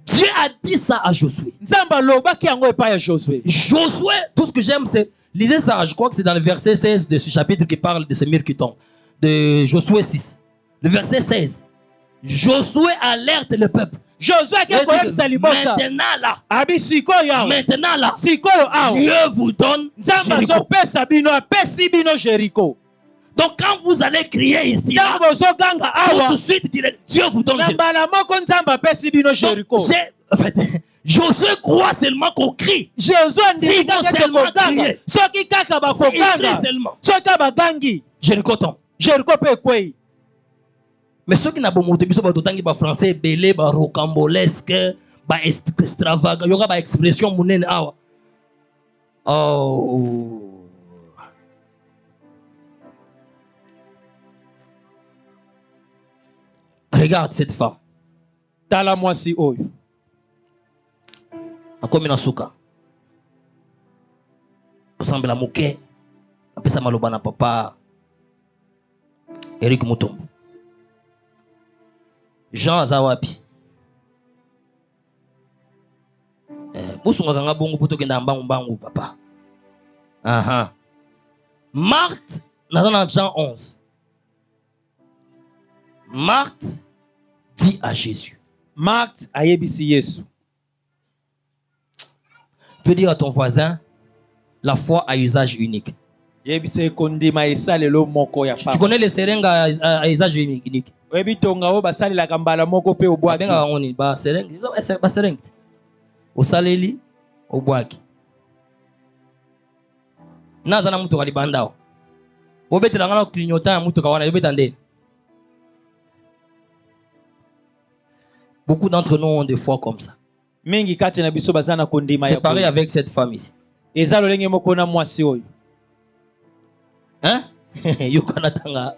Dieu a dit ça à Josué. Josué, tout ce que j'aime, c'est... Lisez ça, je crois que c'est dans le verset 16 de ce chapitre qui parle de ce mur qui tombe. De Josué 6. Le verset 16. Josué alerte le peuple. Maintenant là, Dieu vous donne Jéricho. Donc quand vous allez crier ici, là, tout de suite Dieu vous donne Jéricho. En fait, Josué croit seulement qu'on crie. S'il faut seulement crier, il crie seulement. Jéricho tombe. Mais ceux qui n'ont pas monté, ils sont français, belé, rocambolesque, extravagant, il y aura une expression mounene. Oh. Regarde cette femme. Tala moi si oy. Akomi na suka. Ressemble à Mouké. Après ça maloba na papa Eric Mutombo. Jean Azawapi. Busunga kanga bongo puto kenda mbangu papa. Aha. Marthe dans Jean 11. Marthe dit à Jésus. Marthe a yebisi Yesu. Tu peux dire à ton voisin, la foi a usage unique. Tu connais les seringues à usage unique? Osaleli obwaki. Nazana mutu kalibandao. Obetela ngana klignota mutu kawana yobetande. Beaucoup d'entre nous ont des foi comme ça. C'est pareil avec cette femme ici. Hein? Yokanatanga.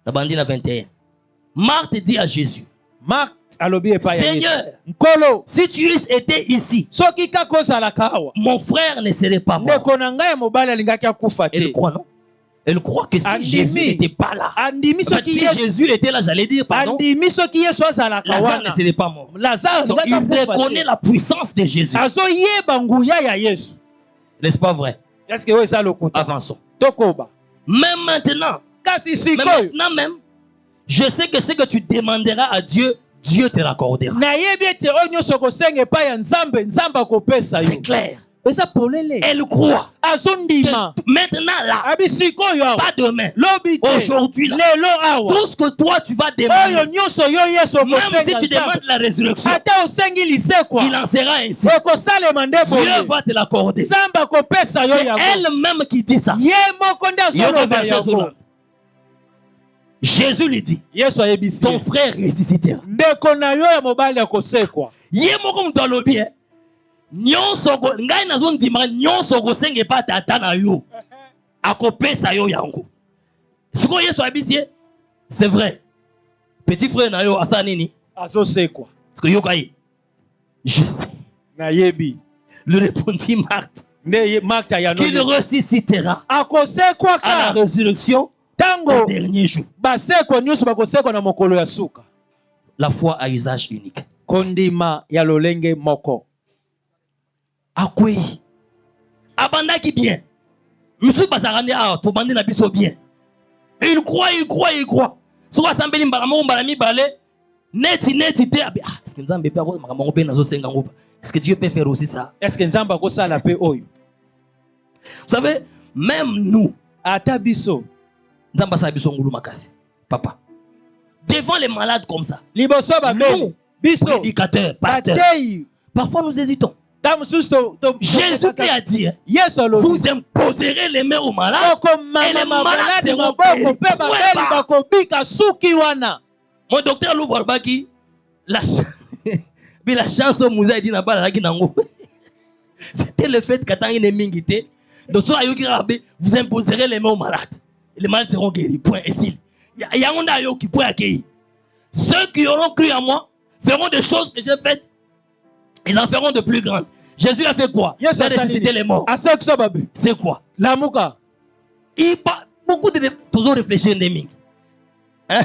La bandine 21. Marthe dit à Jésus. Seigneur, si tu eusse été ici, mon frère ne serait pas mort. Elle croit, non? Elle croit que si Jésus n'était pas là, si Jésus était là, j'allais dire, pardon, Lazare ne serait pas mort. Donc il reconnaît la puissance de Jésus. N'est-ce pas vrai? Avançons. Même maintenant, même, je sais que ce que tu demanderas à Dieu, Dieu te l'accordera. C'est clair. Elle croit. Maintenant là, pas demain, aujourd'hui là, tout ce que toi tu vas demander, même si tu demandes la résurrection, il en sera ainsi. Dieu va te l'accorder. C'est elle-même qui dit ça. Jésus lui dit, ton frère ressuscitera. Nyonso ngai nazo ndima nyonso ko senge pa tata na yo akopesa yo yango siko Yesu abisie. C'est vrai, petit frère na yo asa nini azo sekwa siko yo kai je sais na yebi lui répondit Marthe qu'il ressuscitera à la résurrection au dernier jour. La foi a usage unique. Kondima ya lolenge moko. Akwe abandaki bien musu basarani a to bandi na biso bien. Et il croit so asambeli mbala mo mbala mi balé neti te est-ce que nzambe pe akoma makambo pe nazo senga ngopa. Est-ce que Dieu peut faire aussi ça? Est-ce que nzamba ko sala pe oyo? Vous savez, même nous ata biso nzamba sa biso ngulu makasi papa devant les malades comme ça, liboso ba nous biso prédicateurs, pasteurs, parfois nous hésitons. Jésus qui a dit, vous imposerez les mains aux malades et les malades seront guéris. Mon docteur l'ouvre baki la chance au musée dit c'était le fait qu'attend une mingité donc soit vous imposerez les mains aux malades et les malades seront guéris. Point. Et s'il y a un ayo qui peut accueillir ceux qui auront cru à moi, feront des choses que j'ai faites. Ils en feront de plus grandes. Jésus a fait quoi? Il a ressuscité les morts. C'est quoi? Beaucoup de toujours réfléchir des hein?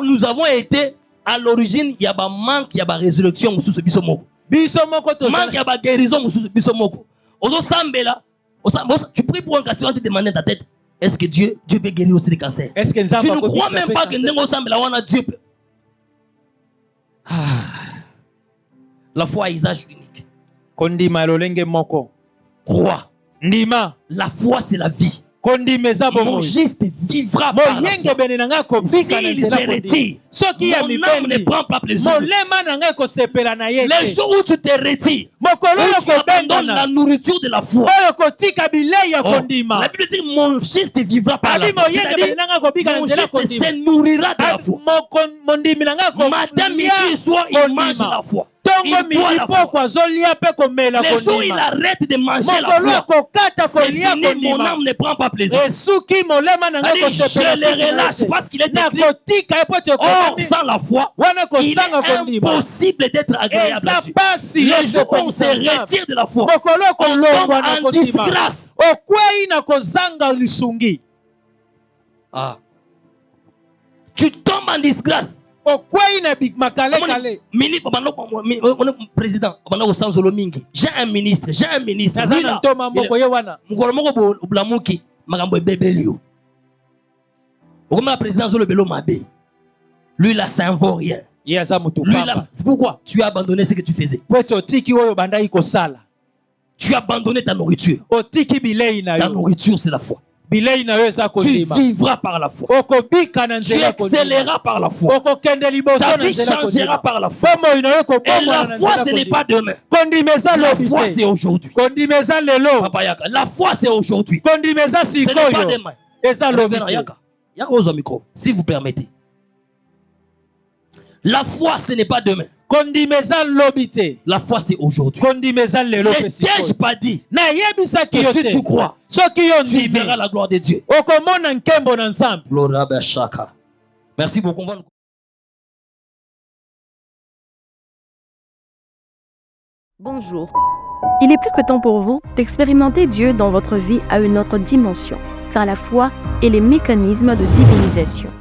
Nous avons été à l'origine, il y a un manque, il y a une résurrection sous ce bisomoko. Manque, il y a une guérison sous ce bisomoko. Tu pries pour un cancer, tu demandes ta tête. Est-ce que Dieu peut guérir aussi le cancer? Tu ne crois même pas que Dieu peut. La foi est usage unique. Crois. La foi, c'est la vie. Mon juste vivra par la foi. S'il se retire, mon âme ne prend pas plaisir. Les jours où tu te retires, où tu abandonnes la nourriture de la foi. La Bible dit mon juste vivra par la foi. C'est-à-dire, mon juste se nourrira de la foi. Matin, midi et soir, il mange la foi. Les jours où il arrête de manger la foi, c'est fini, mon âme ne prend pas plaisir. Je le relâche parce qu'il est écrit. Or, sans la foi, il est impossible d'être agréable à Dieu. Les jours où on se retire de la foi, on tombe en disgrâce. Tu tombes en disgrâce. Président, j'ai un ministre. Lui là, ça ne vaut rien. C'est pourquoi tu as abandonné ce que tu faisais. Tu as abandonné ta nourriture. Ta nourriture, c'est la foi. Tu vivras par la foi. Tu excelleras par la foi. Ta vie changera par la foi. Et la foi, ce n'est pas demain. La foi, c'est aujourd'hui. La foi, c'est aujourd'hui. Ce n'est pas demain. Si vous permettez. La foi, ce n'est pas demain. La foi, c'est aujourd'hui. Ne t'ai-je pas dit que si tu crois, tu verras la gloire de Dieu. Merci beaucoup. Bonjour. Il est plus que temps pour vous d'expérimenter Dieu dans votre vie à une autre dimension, car la foi est les mécanismes de divinisation.